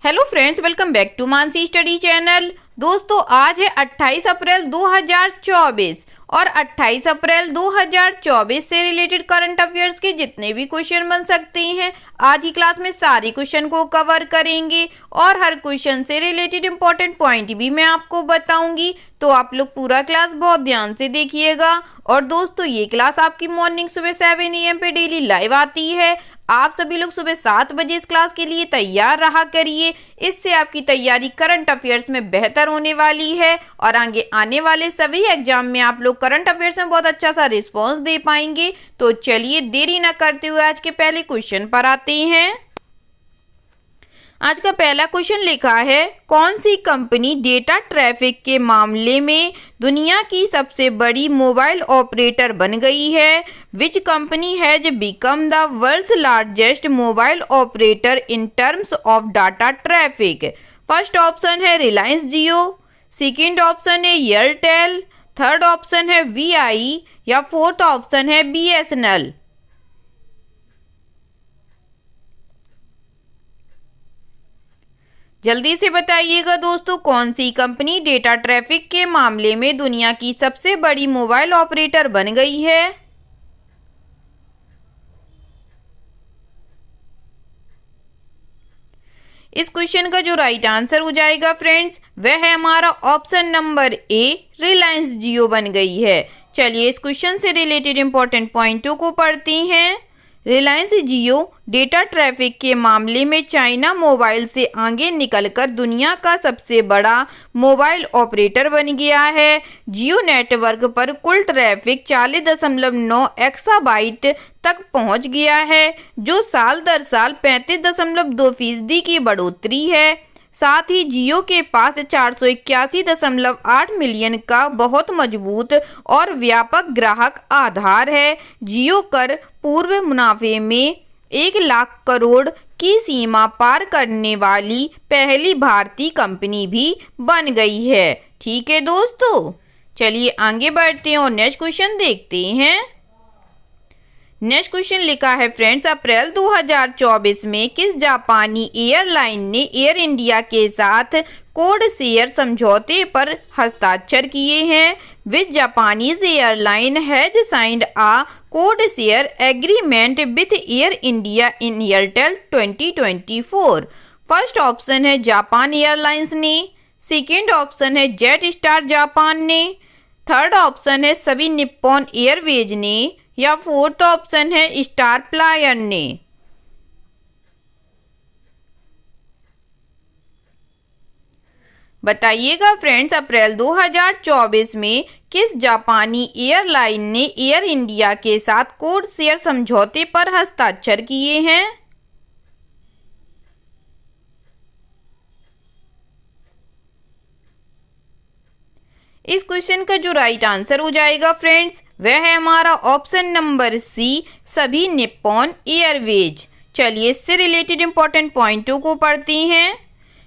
Hello friends, welcome back to Mansi study channel. दोस्तों, आज है 28 अप्रैल 2024 और 28 अप्रैल 2024 से रिलेटेड करंट अफेयर्स के जितने भी क्वेश्चन बन सकते हैं आज की क्लास में सारे क्वेश्चन को कवर करेंगे और हर क्वेश्चन से रिलेटेड इंपॉर्टेंट पॉइंट भी मैं आपको बताऊंगी। तो आप लोग पूरा क्लास बहुत ध्यान से देखिएगा। और दोस्तों, ये क्लास आपकी मॉर्निंग सुबह 7 AM पे डेली लाइव आती है। आप सभी लोग सुबह 7 बजे इस क्लास के लिए तैयार रहा करिए। इससे आपकी तैयारी करंट अफेयर्स में बेहतर होने वाली है और आगे आने वाले सभी एग्जाम में आप लोग करंट अफेयर्स में बहुत अच्छा सा रिस्पॉन्स दे पाएंगे। तो चलिए देरी न करते हुए आज के पहले क्वेश्चन पर आते हैं। आज का पहला क्वेश्चन लिखा है, कौन सी कंपनी डेटा ट्रैफिक के मामले में दुनिया की सबसे बड़ी मोबाइल ऑपरेटर बन गई है? Which company has become the world's largest mobile operator in terms of data traffic? First option है रिलायंस जियो, सेकेंड ऑप्शन है एयरटेल, थर्ड ऑप्शन है वीआई या फोर्थ ऑप्शन है बीएसएनएल। जल्दी से बताइएगा दोस्तों, कौन सी कंपनी डेटा ट्रैफिक के मामले में दुनिया की सबसे बड़ी मोबाइल ऑपरेटर बन गई है? इस क्वेश्चन का जो राइट आंसर हो जाएगा फ्रेंड्स, वह है हमारा ऑप्शन नंबर ए, रिलायंस जियो बन गई है। चलिए इस क्वेश्चन से रिलेटेड इंपॉर्टेंट पॉइंटों को पढ़ते हैं। रिलायंस जियो डेटा ट्रैफिक के मामले में चाइना मोबाइल से आगे निकलकर दुनिया का सबसे बड़ा मोबाइल ऑपरेटर बन गया है। जियो नेटवर्क पर कुल ट्रैफिक 40.9 एक्साबाइट तक पहुंच गया है, जो साल दर साल 35.2% की बढ़ोतरी है। साथ ही जियो के पास 481.8 मिलियन का बहुत मजबूत और व्यापक ग्राहक आधार है। जियो कर पूर्व मुनाफे में 1 लाख करोड़ की सीमा पार करने वाली पहली भारतीय कंपनी भी बन गई है। ठीक है दोस्तों, चलिए आगे बढ़ते हैं और नेक्स्ट क्वेश्चन देखते हैं। नेक्स्ट क्वेश्चन लिखा है फ्रेंड्स, अप्रैल 2024 में किस जापानी एयरलाइन ने एयर इंडिया के साथ कोड शेयर समझौते पर हस्ताक्षर किए हैं? Which Japanese airline has signed a code share agreement with Air India in एयरटेल 2024? फर्स्ट ऑप्शन है जापान एयरलाइंस ने, सेकेंड ऑप्शन है जेट स्टार जापान ने, थर्ड ऑप्शन है सभी निप्पॉन एयरवेज ने या फोर्थ ऑप्शन है स्टार फ्लायर ने। बताइएगा फ्रेंड्स, अप्रैल 2024 में किस जापानी एयरलाइन ने एयर इंडिया के साथ कोड शेयर समझौते पर हस्ताक्षर किए हैं? इस क्वेश्चन का जो राइट आंसर हो जाएगा फ्रेंड्स, वह है हमारा ऑप्शन नंबर सी, सभी निप्पॉन एयरवेज। चलिए इससे रिलेटेड इंपॉर्टेंट पॉइंटों को पढ़ते हैं।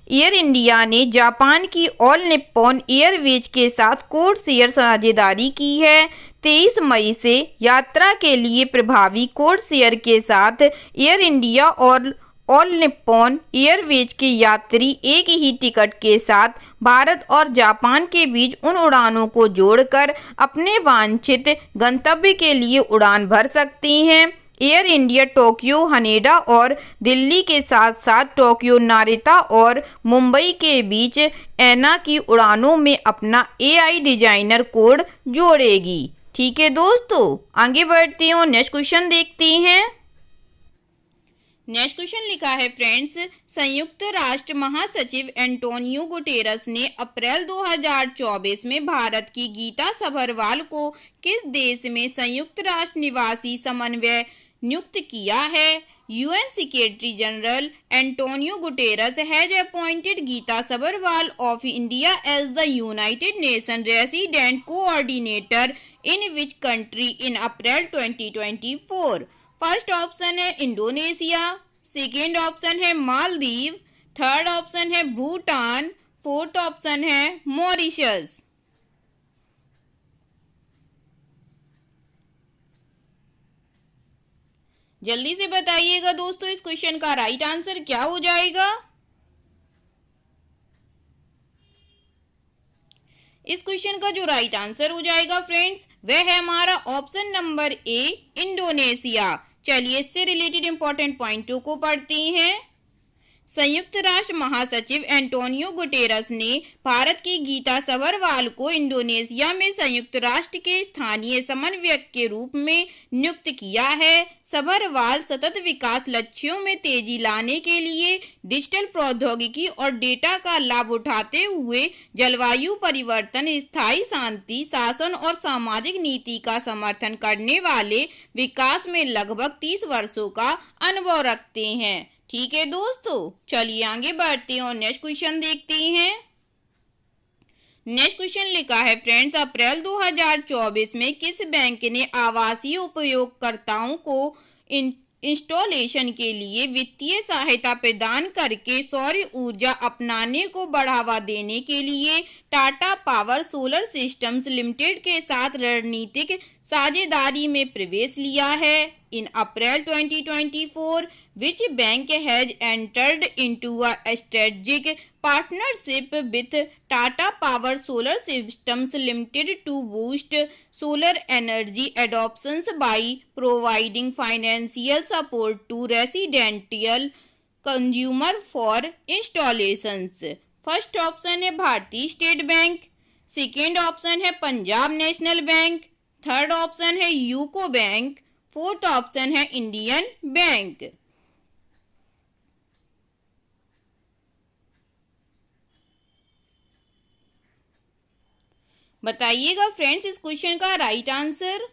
एयर इंडिया ने जापान की ऑल निप्पॉन एयरवेज के साथ कोड शेयर साझेदारी की है। 23 मई से यात्रा के लिए प्रभावी कोड शेयर के साथ एयर इंडिया और ऑल निप्पॉन एयरवेज के यात्री एक ही टिकट के साथ भारत और जापान के बीच उन उड़ानों को जोड़कर अपने वांछित गंतव्य के लिए उड़ान भर सकती हैं। एयर इंडिया टोक्यो हनेडा और दिल्ली के साथ साथ टोक्यो नारिता और मुंबई के बीच एना की उड़ानों में अपना AI डिजाइनर कोड जोड़ेगी। ठीक है दोस्तों, आगे बढ़ते हैं और नेक्स्ट क्वेश्चन देखते हैं। नेक्स्ट क्वेश्चन लिखा है फ्रेंड्स, संयुक्त राष्ट्र महासचिव एंटोनियो गुटेरस ने अप्रैल 2024 में भारत की गीता सभरवाल को किस देश में संयुक्त राष्ट्र निवासी समन्वय नियुक्त किया है? UN secretary general Antonio Guterres has appointed Geeta Sabharwal of India as the United Nation resident coordinator in which country in April 2024? First option है इंडोनेशिया, सेकेंड ऑप्शन है मालदीव, थर्ड ऑप्शन है भूटान, फोर्थ ऑप्शन है मॉरिशस। जल्दी से बताइएगा दोस्तों, इस क्वेश्चन का राइट आंसर क्या हो जाएगा? इस क्वेश्चन का जो राइट आंसर हो जाएगा फ्रेंड्स, वह है हमारा ऑप्शन नंबर ए, इंडोनेशिया। चलिए इससे रिलेटेड इंपॉर्टेंट पॉइंटों को पढ़ते हैं। संयुक्त राष्ट्र महासचिव एंटोनियो गुटेरस ने भारत की गीता सबरवाल को इंडोनेशिया में संयुक्त राष्ट्र के स्थानीय समन्वयक के रूप में नियुक्त किया है। सबरवाल सतत विकास लक्ष्यों में तेजी लाने के लिए डिजिटल प्रौद्योगिकी और डेटा का लाभ उठाते हुए जलवायु परिवर्तन, स्थायी शांति, शासन और सामाजिक नीति का समर्थन करने वाले विकास में लगभग 30 वर्षों का अनुभव रखते हैं। ठीक है दोस्तों, चलिए आगे बढ़ते हैं और नेक्स्ट क्वेश्चन देखते हैं। नेक्स्ट क्वेश्चन लिखा है फ्रेंड्स, अप्रैल 2024 में किस बैंक ने आवासीय उपयोगकर्ताओं को इंस्टॉलेशन के लिए वित्तीय सहायता प्रदान करके सौर ऊर्जा अपनाने को बढ़ावा देने के लिए Tata power solar systems limited के साथ रणनीतिक साझेदारी में प्रवेश लिया है? In April 2024, which bank has entered into a strategic partnership with Tata Power Solar Systems Limited to boost solar energy adoption by providing financial support to residential consumer for installations? First option है भारतीय state bank, second option है Punjab national bank, third option है UCO bank, fourth option है Indian bank. बताइएगा friends इस question का right answer.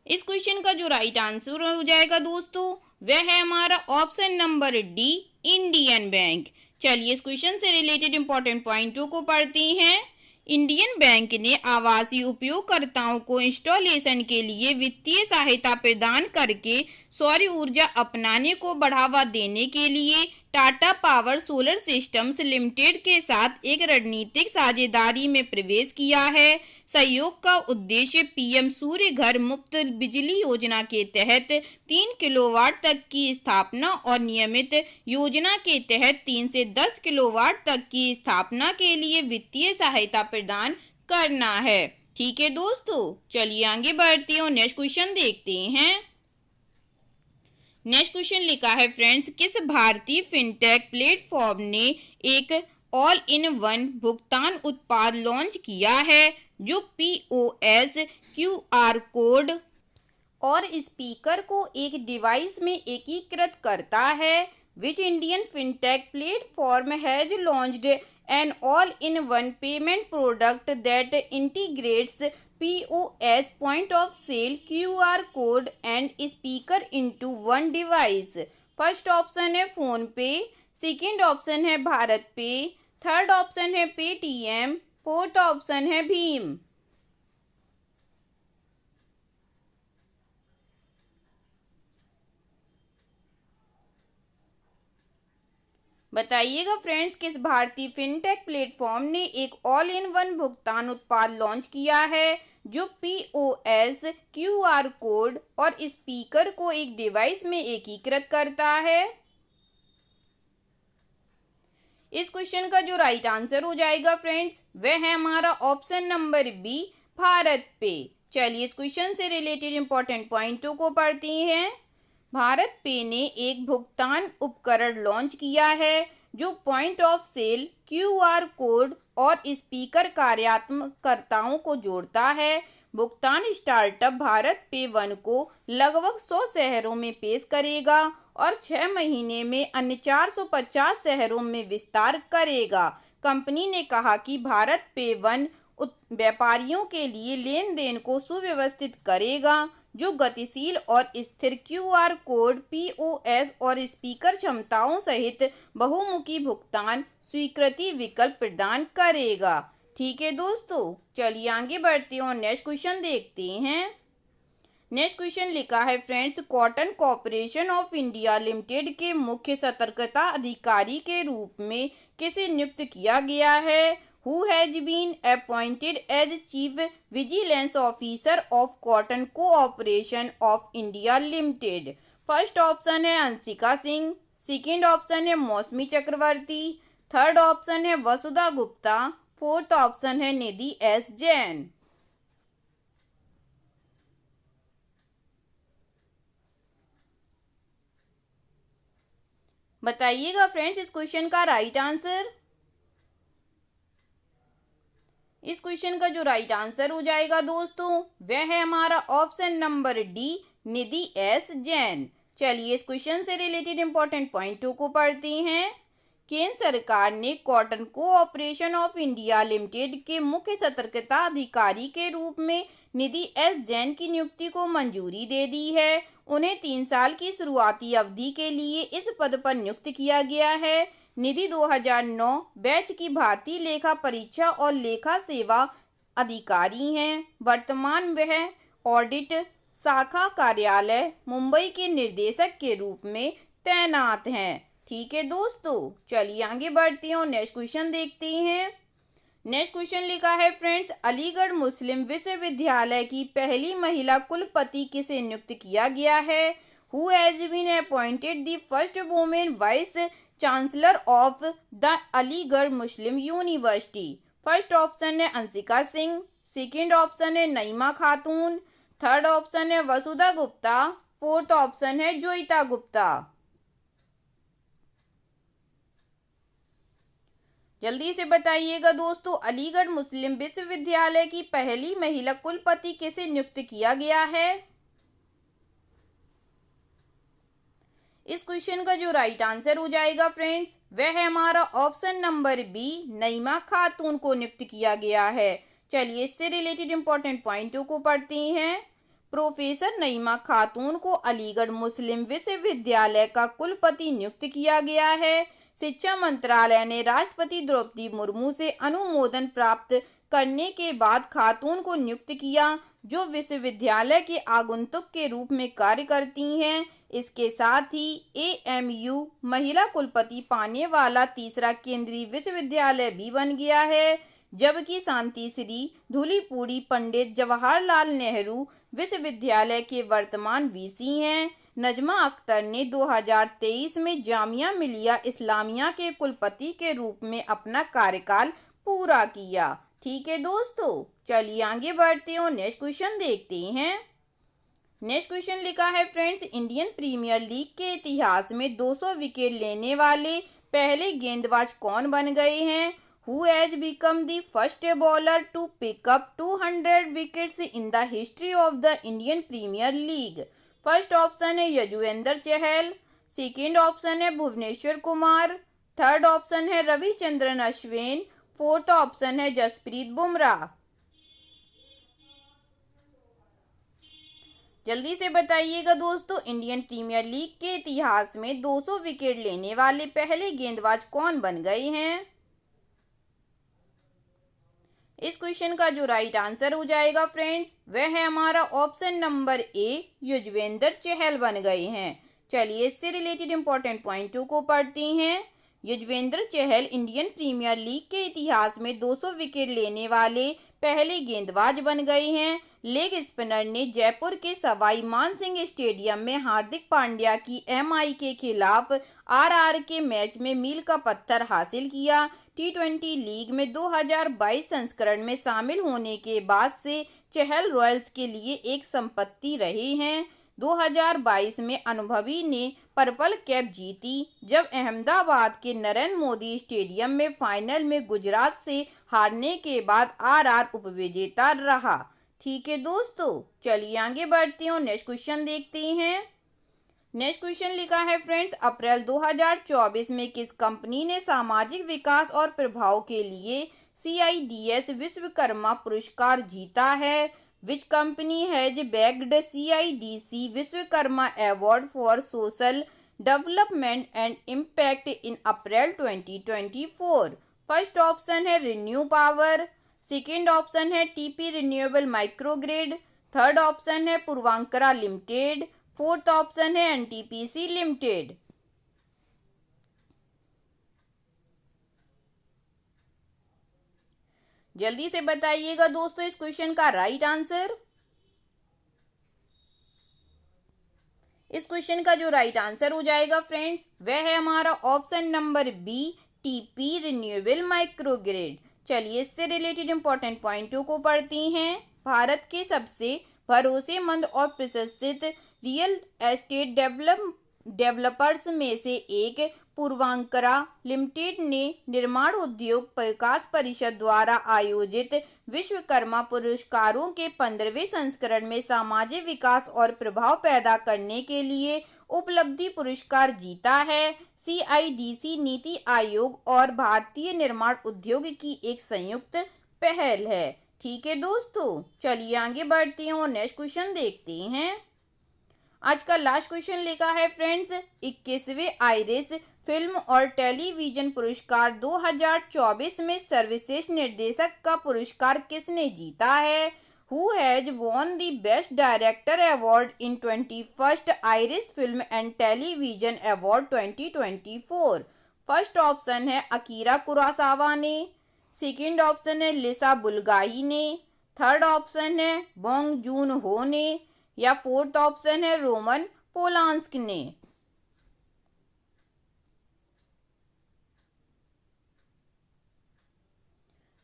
इस question का जो राइट आंसर हो जाएगा दोस्तों, वह है हमारा option number D, Indian bank. चलिए इस क्वेश्चन से रिलेटेड इंपॉर्टेंट पॉइंटों को पढ़ते हैं। इंडियन बैंक ने आवासीय उपयोगकर्ताओं को इंस्टॉलेशन के लिए वित्तीय सहायता प्रदान करके सौर ऊर्जा अपनाने को बढ़ावा देने के लिए Tata power solar systems limited के साथ एक रणनीतिक साझेदारी में प्रवेश किया है। सहयोग का उद्देश्य पीएम सूर्य घर मुफ्त बिजली योजना के तहत 3 किलोवाट तक की स्थापना और नियमित योजना के तहत 3 से 10 किलोवाट तक की स्थापना के लिए वित्तीय सहायता प्रदान करना है। ठीक है दोस्तों, चलिए आगे बढ़ते हैं और नेक्स्ट क्वेश्चन देखते हैं। नेक्स्ट क्वेश्चन लिखा है फ्रेंड्स, किस भारतीय फिनटेक प्लेटफॉर्म ने एक ऑल इन वन भुगतान उत्पाद लॉन्च किया है जो पीओएस, क्यूआर कोड और स्पीकर को एक डिवाइस में एकीकृत करता है? Which Indian fintech platform has launched N all in one payment product that integrates POS, point of sale, QR code and speaker into one device? First option है phone पे, second option है भारत पे, third option है Paytm, fourth option है भीम। बताइएगा friends किस भारतीय fintech platform ने एक ऑल इन वन भुगतान उत्पाद लॉन्च किया है जो पीओएस, क्यूआर कोड और स्पीकर को एक डिवाइस में एकीकृत करता है? इस क्वेश्चन का जो राइट आंसर हो जाएगा फ्रेंड्स, वह है हमारा ऑप्शन नंबर बी, भारत पे। चलिए इस क्वेश्चन से रिलेटेड इंपॉर्टेंट पॉइंटों को पढ़ते हैं। भारत पे ने एक भुगतान उपकरण लॉन्च किया है जो point of sale, QR code और स्पीकर कार्यात्मकताओं को जोड़ता है। भुगतान स्टार्टअप भारत पे वन को लगभग 100 शहरों में पेश करेगा और 6 महीने में अन्य 450 शहरों में विस्तार करेगा। कंपनी ने कहा कि भारत पे वन व्यापारियों के लिए लेन देन को सुव्यवस्थित करेगा जो गतिशील और स्थिर क्यूआर कोड, पीओएस और स्पीकर क्षमताओं सहित बहुमुखी भुगतान स्वीकृति विकल्प प्रदान करेगा। ठीक है दोस्तों, चलिए आगे बढ़ते हैं और नेक्स्ट क्वेश्चन देखते हैं। नेक्स्ट क्वेश्चन लिखा है friends, cotton corporation of India limited के मुख्य सतर्कता अधिकारी के रूप में किसे नियुक्त किया गया है? Who has been appointed as Chief Vigilance Officer of Cotton Corporation of India Limited? First option है अंशिका सिंह, सेकेंड ऑप्शन है मौसमी चक्रवर्ती, थर्ड ऑप्शन है वसुधा गुप्ता, फोर्थ ऑप्शन है निधि एस जैन। बताइएगा फ्रेंड्स इस क्वेश्चन का राइट आंसर। इस क्वेश्चन का जो राइट आंसर हो जाएगा दोस्तों वह है हमारा ऑप्शन नंबर डी, निधि एस जैन। चलिए इस क्वेश्चन से रिलेटेड इंपॉर्टेंट पॉइंटों को पढ़ते हैं। केंद्र सरकार ने cotton cooperation of India limited के मुख्य सतर्कता अधिकारी के रूप में निधि एस जैन की नियुक्ति को मंजूरी दे दी है। उन्हें 3 साल की शुरुआती अवधि के लिए इस पद पर नियुक्त किया गया है। निधि 2009 बैच की भारतीय लेखा परीक्षा और लेखा सेवा अधिकारी हैं। वर्तमान वह ऑडिट शाखा कार्यालय मुंबई के निर्देशक के रूप में तैनात हैं। ठीक है दोस्तों, चलिए आगे बढ़ते हैं और नेक्स्ट क्वेश्चन देखते हैं। नेक्स्ट क्वेश्चन लिखा है फ्रेंड्स, अलीगढ़ मुस्लिम विश्वविद्यालय की पहली महिला कुलपति किसे नियुक्त किया गया है? Who has been appointed the first women vice chancellor of the Aligarh Muslim University? First option है अंशिका सिंह, सेकेंड ऑप्शन है नईमा खातून, थर्ड ऑप्शन है वसुधा गुप्ता, फोर्थ ऑप्शन है जोईता गुप्ता। जल्दी से बताइएगा दोस्तों, अलीगढ़ मुस्लिम विश्वविद्यालय की पहली महिला कुलपति किसे नियुक्त किया गया है? इस क्वेश्चन का जो राइट आंसर हो जाएगा फ्रेंड्स वह है हमारा ऑप्शन नंबर बी, नईमा खातून को नियुक्त किया गया है। चलिए इससे रिलेटेड इंपॉर्टेंट पॉइंटों को पढ़ते हैं। प्रोफेसर नईमा खातून को अलीगढ़ मुस्लिम विश्वविद्यालय का कुलपति नियुक्त किया गया है। शिक्षा मंत्रालय ने राष्ट्रपति द्रौपदी मुर्मू से अनुमोदन प्राप्त करने के बाद खातून को नियुक्त किया, जो विश्वविद्यालय के आगंतुक के रूप में कार्य करती हैं। इसके साथ ही एएमयू महिला कुलपति पाने वाला तीसरा केंद्रीय विश्वविद्यालय भी बन गया है, जबकि शांति श्री धूलीपूड़ी पंडित जवाहरलाल नेहरू विश्वविद्यालय के वर्तमान वीसी हैं। नजमा अख्तर ने 2023 में जामिया मिलिया इस्लामिया के कुलपति के रूप में अपना कार्यकाल पूरा किया। ठीक है दोस्तों, चलिए आगे बढ़ते हैं और नेक्स्ट क्वेश्चन देखते हैं। नेक्स्ट क्वेश्चन लिखा है फ्रेंड्स, इंडियन प्रीमियर लीग के इतिहास में 200 विकेट लेने वाले पहले गेंदबाज कौन बन गए हैं? Who has become the first bowler to pick up 200 wickets in the history of the Indian Premier League? First option है यजुवेंद्र चहल, सेकेंड ऑप्शन है भुवनेश्वर कुमार, थर्ड ऑप्शन है रविचंद्रन अश्विन, फोर्थ ऑप्शन है जसप्रीत बुमराह। जल्दी से बताइएगा दोस्तों, इंडियन प्रीमियर लीग के इतिहास में 200 विकेट लेने वाले पहले गेंदबाज कौन बन गए हैं? इस क्वेश्चन का जो राइट आंसर हो जाएगा फ्रेंड्स वह है हमारा option number A, Yuzvendra Chahal बन गए हैं। चलिए इससे रिलेटेड इंपॉर्टेंट पॉइंटों को पढ़ते हैं। Yuzvendra Chahal Indian premiere league के इतिहास में 200 विकेट लेने वाले पहले गेंदबाज बन गए हैं। लेग स्पिनर ने जयपुर के सवाई मानसिंह स्टेडियम में हार्दिक पांड्या की एमआई के खिलाफ आरआर के मैच में मील का पत्थर हासिल किया। टी20 लीग में 2022 संस्करण में शामिल होने के बाद से चहल रॉयल्स के लिए एक संपत्ति रहे हैं। 2022 में अनुभवी ने पर्पल कैप जीती, जब अहमदाबाद के नरेंद्र मोदी स्टेडियम में फाइनल में गुजरात से हारने के बाद आरआर उपविजेता रहा। ठीक है दोस्तों, चलिए आगे बढ़ते हैं और नेक्स्ट क्वेश्चन देखते हैं। नेक्स्ट क्वेश्चन लिखा है फ्रेंड्स, अप्रैल 2024 में किस कंपनी ने सामाजिक विकास और प्रभाव के लिए CIDS विश्वकर्मा पुरस्कार जीता है? Which company has bagged CIDC Vishwakarma award for social development and impact in April 2024? First option है रिन्यू पावर, सेकेंड ऑप्शन है TP renewable microgrid, third option है पूर्वांकरा लिमिटेड, फोर्थ ऑप्शन है NTPC लिमिटेड। जल्दी से बताइएगा दोस्तों इस क्वेश्चन का राइट आंसर। इस क्वेश्चन का जो राइट आंसर हो जाएगा फ्रेंड्स वह है हमारा option number B, TP renewable microgrid. चलिए इससे रिलेटेड इंपॉर्टेंट पॉइंटों को पढ़ती हैं। भारत के सबसे भरोसेमंद और प्रतिष्ठित रियल एस्टेट डेवलपर्स में से एक पूर्वांकरा लिमिटेड ने निर्माण उद्योग विकास परिषद द्वारा आयोजित विश्वकर्मा पुरस्कारों के 15वें संस्करण में सामाजिक विकास और प्रभाव पैदा करने के लिए उपलब्धि पुरस्कार जीता है। CIDC नीति आयोग और भारतीय निर्माण उद्योग की एक संयुक्त पहल है। ठीक है दोस्तों, चलिए आगे बढ़ते हैं और नेक्स्ट क्वेश्चन देखते हैं। आज का लास्ट क्वेश्चन लिखा है फ्रेंड्स, 21वें आइरिश फिल्म और टेलीविजन पुरस्कार 2024 में सर्वश्रेष्ठ निर्देशक का पुरस्कार किसने जीता है? Who has won the Best Director Award in 21st Irish Film and Television Award 2024? First option है अकीरा कुरोसावा ने, सेकंड ऑप्शन है लिसा बुल्गाही ने, थर्ड ऑप्शन है बोंग जून हो ने, या फोर्थ ऑप्शन है रोमन पोलांस्क ने।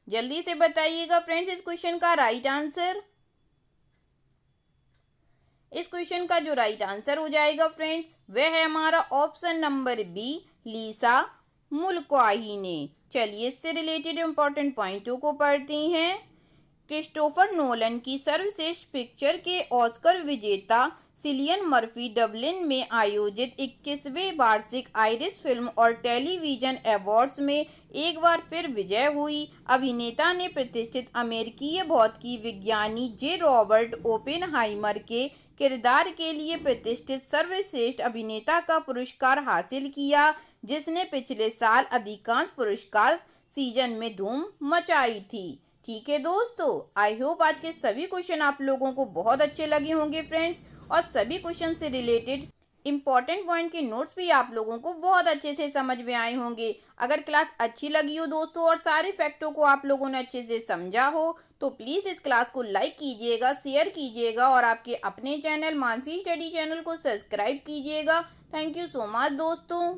जल्दी से बताइएगा फ्रेंड्स इस क्वेश्चन का राइट आंसर। इस क्वेश्चन का जो राइट आंसर हो जाएगा फ्रेंड्स वह है हमारा ऑप्शन नंबर बी, लिसा बुल्गाही ने। चलिए इससे रिलेटेड इंपॉर्टेंट पॉइंटों को पढ़ती हैं। क्रिस्टोफर नोलन की सर्वश्रेष्ठ पिक्चर के ऑस्कर विजेता सिलियन मर्फी डबलिन में आयोजित 21वें वार्षिक आयरिश फिल्म और टेलीविजन अवार्ड्स में एक बार फिर विजय हुई। अभिनेता ने प्रतिष्ठित अमेरिकी भौतिकी विज्ञानी जे रॉबर्ट ओपेनहाइमर के किरदार के लिए प्रतिष्ठित सर्वश्रेष्ठ अभिनेता का पुरस्कार हासिल किया, जिसने पिछले साल अधिकांश पुरस्कार सीजन में धूम मचाई थी। ठीक है दोस्तों, आई होप आज के सभी क्वेश्चन आप लोगों को बहुत अच्छे लगे होंगे फ्रेंड्स, और सभी क्वेश्चन से रिलेटेड इंपॉर्टेंट पॉइंट के नोट्स भी आप लोगों को बहुत अच्छे से समझ में आए होंगे। अगर क्लास अच्छी लगी हो दोस्तों और सारे फैक्टों को आप लोगों ने अच्छे से समझा हो तो प्लीज़ इस क्लास को लाइक कीजिएगा, शेयर कीजिएगा और आपके अपने चैनल मानसी स्टडी चैनल को सब्सक्राइब कीजिएगा। थैंक यू सो मच दोस्तों।